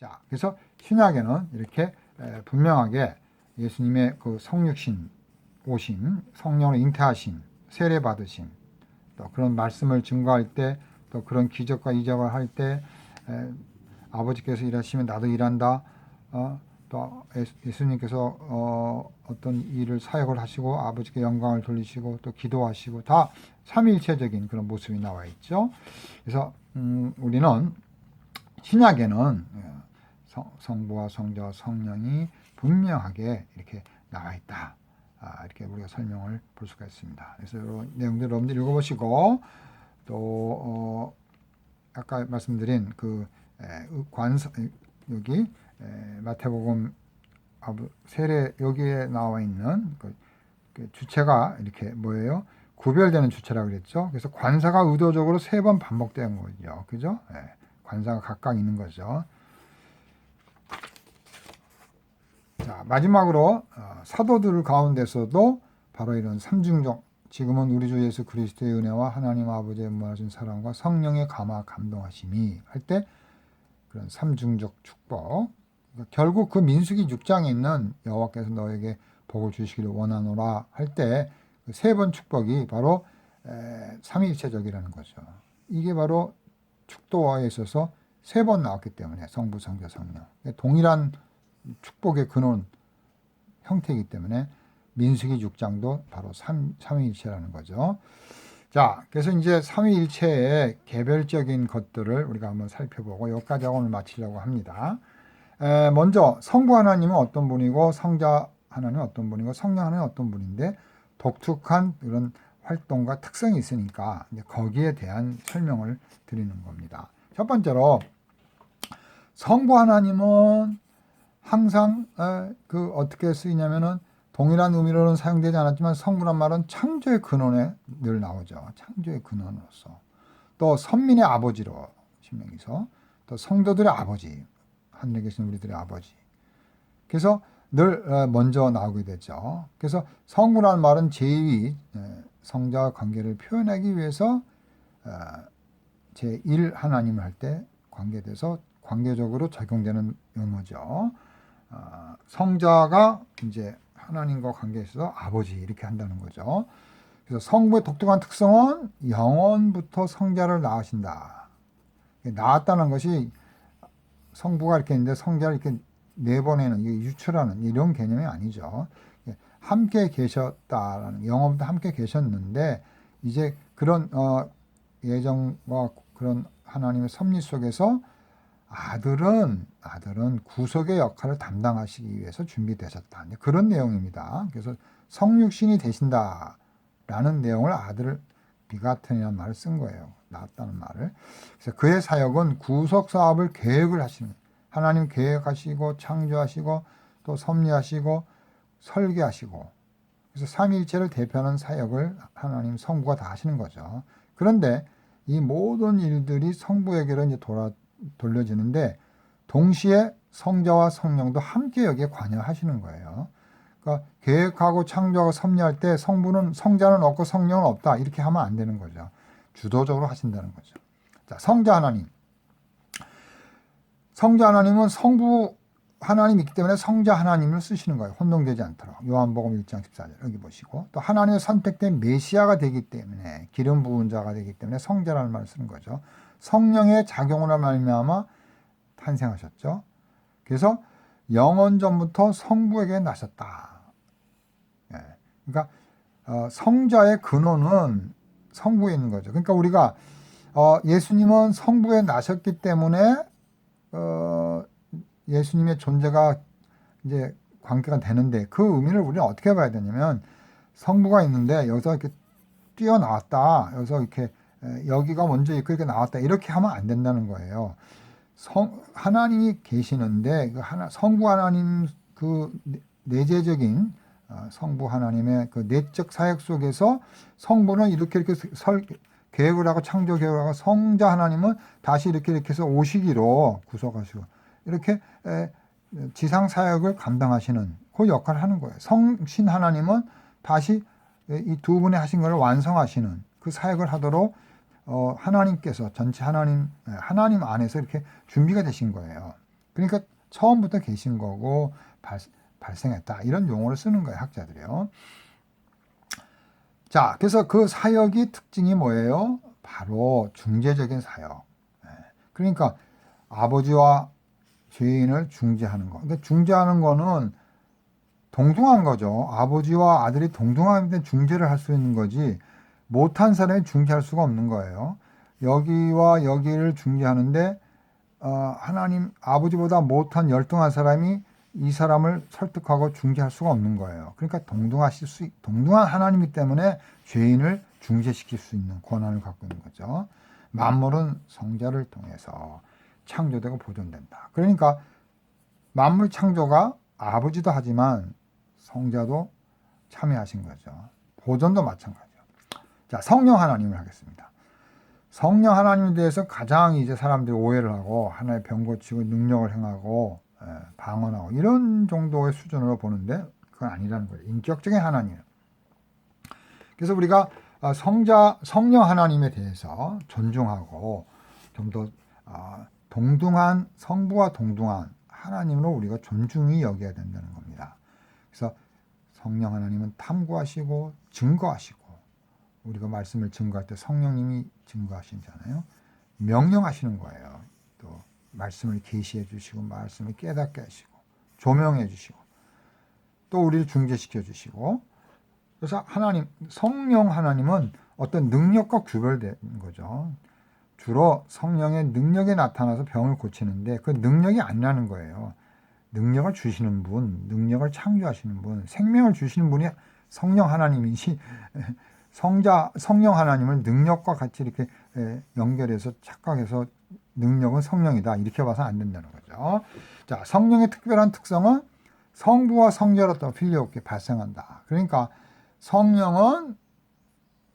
자, 그래서 신약에는 이렇게 분명하게 예수님의 그 성육신 오심, 성령을 잉태하심, 세례 받으심, 또 그런 말씀을 증거할 때, 또 그런 기적과 이적을 할 때 아버지께서 일하시면 나도 일한다. 또 예수님께서 어떤 일을 사역을 하시고 아버지께 영광을 돌리시고 또 기도하시고 다 삼위일체적인 그런 모습이 나와 있죠. 그래서 우리는 신약에는 성부와 성자와 성령이 분명하게 이렇게 나와 있다. 이렇게 우리가 설명을 볼 수가 있습니다. 그래서 이런 내용들 여러분들 읽어보시고 또 아까 말씀드린 그 관사 여기 마태복음 세례 여기에 나와 있는 그 주체가 이렇게 뭐예요? 구별되는 주체라고 그랬죠. 그래서 관사가 의도적으로 3번 반복된 거죠. 그죠? 관사가 각각 있는 거죠. 자, 마지막으로 사도들 가운데서도 바로 이런 삼중적, 지금은 우리 주 예수 그리스도의 은혜와 하나님 아버지의 무한하신 사랑과 성령의 감화 감동하심이 할 때 그런 삼중적 축복, 그러니까 결국 그 민수기 6장에 있는 여호와께서 너에게 복을 주시기를 원하노라 할 때 그 3번 축복이 바로 삼위일체적이라는 거죠. 이게 바로 축도에 있어서 3번 나왔기 때문에 성부, 성자, 성령 동일한 축복의 근원 형태이기 때문에 민수기 6장도 바로 삼위일체라는 거죠. 자, 그래서 이제 삼위일체의 개별적인 것들을 우리가 한번 살펴보고 여기까지 오늘 마치려고 합니다. 먼저 성부 하나님은 어떤 분이고 성자 하나님은 어떤 분이고 성령 하나님은 어떤 분인데 독특한 이런 활동과 특성이 있으니까 이제 거기에 대한 설명을 드리는 겁니다. 첫 번째로 성부 하나님은 항상 어떻게 쓰이냐면은 동일한 의미로는 사용되지 않았지만 성부란 말은 창조의 근원에 늘 나오죠. 창조의 근원으로서. 또 선민의 아버지로 신명기서, 또 성도들의 아버지, 하늘에 계신 우리들의 아버지. 그래서 늘 먼저 나오게 되죠. 그래서 성부라는 말은 제2 성자와 관계를 표현하기 위해서 제1 하나님을 할 때 관계돼서 관계적으로 적용되는 용어죠. 성자가 이제 하나님과 관계에 있어서 아버지 이렇게 한다는 거죠. 그래서 성부의 독특한 특성은 영원부터 성자를 낳으신다. 낳았다는 것이 성부가 이렇게 있는데 성자를 이렇게 내보내는 유출하는 이런 개념이 아니죠. 함께 계셨다라는 영원부터 함께 계셨는데 이제 그런 예정과 그런 하나님의 섭리 속에서 아들은 구속의 역할을 담당하시기 위해서 준비되셨다. 그런 내용입니다. 그래서 성육신이 되신다라는 내용을 아들 비가튼이라는 말을 쓴 거예요. 낳았다는 말을. 그래서 그의 사역은 구속 사업을 계획을 하시는 거예요. 하나님 계획하시고 창조하시고 또 섭리하시고 설계하시고 그래서 삼위일체를 대표하는 사역을 하나님 성부가 다 하시는 거죠. 그런데 이 모든 일들이 성부에게로 이제 돌려지는데 동시에 성자와 성령도 함께 여기에 관여하시는 거예요. 그러니까 계획하고 창조하고 섭리할 때 성자는 없고 성령은 없다 이렇게 하면 안 되는 거죠. 주도적으로 하신다는 거죠. 자, 성자 하나님은 성부 하나님이 있기 때문에 성자 하나님을 쓰시는 거예요. 혼동되지 않도록. 요한복음 1장 14절 여기 보시고 또 하나님의 선택된 메시아가 되기 때문에 기름 부은 자가 되기 때문에 성자라는 말을 쓰는 거죠. 성령의 작용으로 말미암아 탄생하셨죠. 그래서 영원 전부터 성부에게 나셨다. 그러니까 성자의 근원은 성부에 있는 거죠. 그러니까 우리가 예수님은 성부에 나셨기 때문에 예수님의 존재가 이제 관계가 되는데 그 의미를 우리는 어떻게 봐야 되냐면 성부가 있는데 여기서 이렇게 뛰어나왔다. 여기서 이렇게 여기가 먼저 있고 이렇게 나왔다. 이렇게 하면 안 된다는 거예요. 하나님이 계시는데 성부 하나님 그 내재적인 성부 하나님의 그 내적 사역 속에서 성부는 이렇게 계획을 하고 창조 계획을 하고 성자 하나님은 다시 이렇게 해서 오시기로 구속하시고 이렇게 지상 사역을 감당하시는 그 역할을 하는 거예요. 성신 하나님은 다시 이 두 분이 하신 것을 완성하시는 그 사역을 하도록 하나님께서 전체 하나님 안에서 이렇게 준비가 되신 거예요. 그러니까 처음부터 계신 거고 발생했다. 이런 용어를 쓰는 거예요, 학자들이요. 자, 그래서 그 사역이 특징이 뭐예요? 바로 중재적인 사역. 그러니까 아버지와 죄인을 중재하는 거. 그러니까 중재하는 거는 동등한 거죠. 아버지와 아들이 동등한데 중재를 할 수 있는 거지 못한 사람이 중재할 수가 없는 거예요. 여기와 여기를 중재하는데 하나님 아버지보다 못한 열등한 사람이 이 사람을 설득하고 중재할 수가 없는 거예요. 그러니까 동등한 하나님이기 때문에 죄인을 중재시킬 수 있는 권한을 갖고 있는 거죠. 만물은 성자를 통해서 창조되고 보존된다. 그러니까 만물 창조가 아버지도 하지만 성자도 참여하신 거죠. 보존도 마찬가지죠. 자, 성령 하나님을 하겠습니다. 성령 하나님에 대해서 가장 이제 사람들이 오해를 하고 하나의 병 고치고 능력을 행하고 방언하고 이런 정도의 수준으로 보는데 그건 아니라는 거예요. 인격적인 하나님. 그래서 우리가 성령 하나님에 대해서 존중하고 좀 더 동등한 성부와 동등한 하나님으로 우리가 존중히 여겨야 된다는 겁니다. 그래서 성령 하나님은 탐구하시고 증거하시고 우리가 말씀을 증거할 때 성령님이 증거하시잖아요. 명령하시는 거예요. 또 말씀을 계시해 주시고 말씀을 깨닫게 하시고 조명해 주시고 또 우리를 중재시켜 주시고 그래서 성령 하나님은 어떤 능력과 구별된 거죠. 주로 성령의 능력이 나타나서 병을 고치는데 그 능력이 아니라는 거예요. 능력을 주시는 분, 능력을 창조하시는 분, 생명을 주시는 분이 성령 하나님이지 성령 하나님을 능력과 같이 이렇게 연결해서 착각해서 능력은 성령이다 이렇게 봐서 안 된다는 거죠. 자, 성령의 특별한 특성은 성부와 성자로부터 필요없게 발생한다. 그러니까 성령은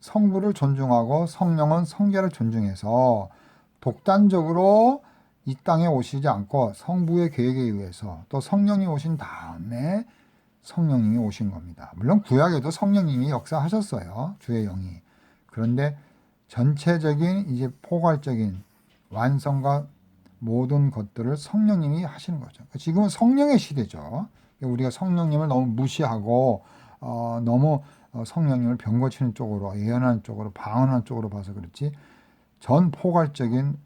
성부를 존중하고 성령은 성자를 존중해서 독단적으로 이 땅에 오시지 않고 성부의 계획에 의해서 또 성령이 오신 다음에 성령님이 오신 겁니다. 물론 구약에도 성령님이 역사하셨어요. 주의 영이. 그런데 전체적인 이제 포괄적인 완성과 모든 것들을 성령님이 하시는 거죠. 지금은 성령의 시대죠. 우리가 성령님을 너무 무시하고 너무 성령님을 병 고치는 쪽으로 예언하는 쪽으로 방언하는 쪽으로 봐서 그렇지 전 포괄적인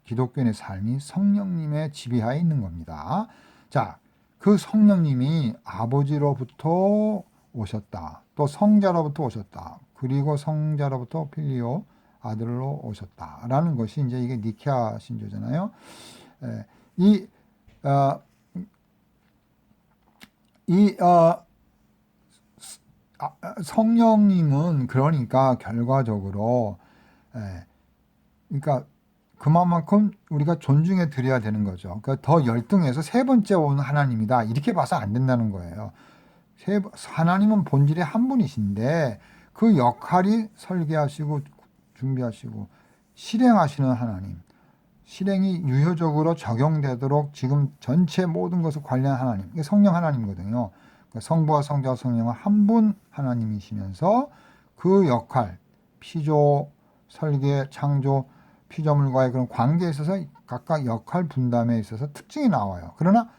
기독교인의 삶이 성령님의 지배하에 있는 겁니다. 자, 그 성령님이 아버지로부터 오셨다. 또 성자로부터 오셨다. 그리고 성자로부터 필리오 아들로 오셨다라는 것이 이제 이게 니케아 신조잖아요. 성령님은 그러니까 결과적으로 그러니까 그만큼 우리가 존중해 드려야 되는 거죠. 그러니까 더 열등해서 세 번째 온 하나님이다 이렇게 봐서 안 된다는 거예요. 하나님은 본질의 한 분이신데 그 역할이 설계하시고 준비하시고 실행하시는 하나님, 실행이 유효적으로 적용되도록 지금 전체 모든 것을 관리한 하나님, 이게 성령 하나님이거든요. 그러니까 성부와 성자와 성령은 한 분 하나님이시면서 그 역할, 피조, 설계, 창조, 피조물과의 그런 관계에 있어서 각각 역할 분담에 있어서 특징이 나와요. 그러나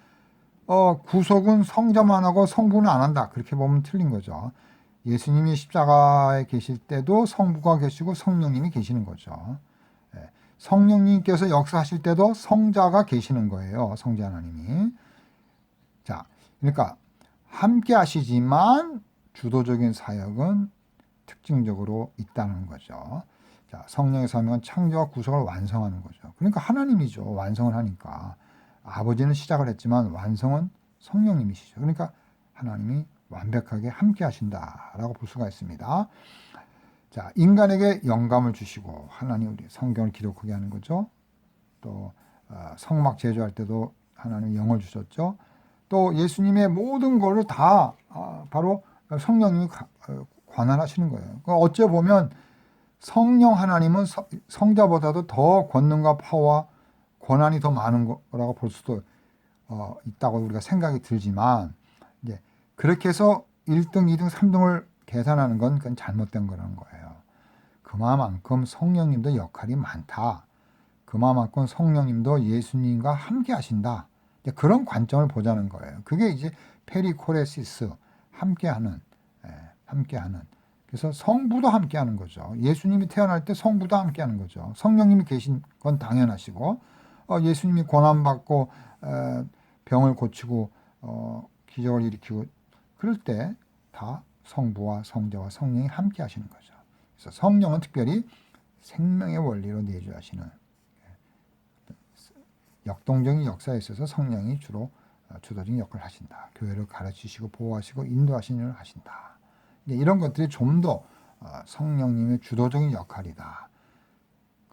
구속은 성자만 하고 성부는 안 한다. 그렇게 보면 틀린 거죠. 예수님이 십자가에 계실 때도 성부가 계시고 성령님이 계시는 거죠. 성령님께서 역사하실 때도 성자가 계시는 거예요. 성자 하나님이. 자, 그러니까 함께 하시지만 주도적인 사역은 특징적으로 있다는 거죠. 자, 성령의 사명은 창조와 구속을 완성하는 거죠. 그러니까 하나님이죠. 완성을 하니까. 아버지는 시작을 했지만 완성은 성령님이시죠. 그러니까 하나님이 완벽하게 함께 하신다라고 볼 수가 있습니다. 자, 인간에게 영감을 주시고 하나님 우리 성경을 기록하게 하는 거죠. 또 성막 제조할 때도 하나님 영을 주셨죠. 또 예수님의 모든 것을 다 바로 성령님이 관할하시는 거예요. 어째 보면 성령 하나님은 성자보다도 더 권능과 파워와 권한이 더 많은 거라고 볼 수도 있다고 우리가 생각이 들지만 이제 그렇게 해서 1등, 2등, 3등을 계산하는 건 그건 잘못된 거라는 거예요. 그만큼 성령님도 역할이 많다. 그만큼 성령님도 예수님과 함께 하신다. 그런 관점을 보자는 거예요. 그게 이제 페리코레시스, 함께하는, 함께하는. 그래서 성부도 함께하는 거죠. 예수님이 태어날 때 성부도 함께하는 거죠. 성령님이 계신 건 당연하시고, 예수님이 고난받고 병을 고치고 기적을 일으키고 그럴 때 다 성부와 성자와 성령이 함께하시는 거죠. 그래서 성령은 특별히 생명의 원리로 내주하시는 역동적인 역사에 있어서 성령이 주로 주도적인 역할을 하신다. 교회를 가르치시고 보호하시고 인도하시는 일을 하신다. 이런 것들이 좀 더 성령님의 주도적인 역할이다.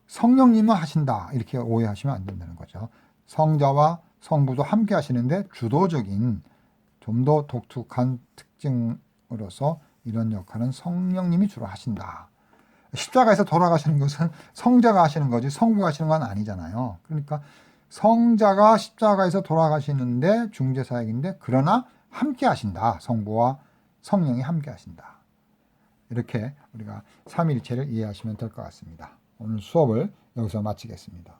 성령님은 하신다. 이렇게 오해하시면 안 된다는 거죠. 성자와 성부도 함께 하시는데 주도적인 좀 더 독특한 특징으로서 이런 역할은 성령님이 주로 하신다. 십자가에서 돌아가시는 것은 성자가 하시는 거지 성부가 하시는 건 아니잖아요. 그러니까 성자가 십자가에서 돌아가시는데 중재사역인데 그러나 함께 하신다. 성부와 성령이 함께 하신다. 이렇게 우리가 삼위일체를 이해하시면 될 것 같습니다. 오늘 수업을 여기서 마치겠습니다.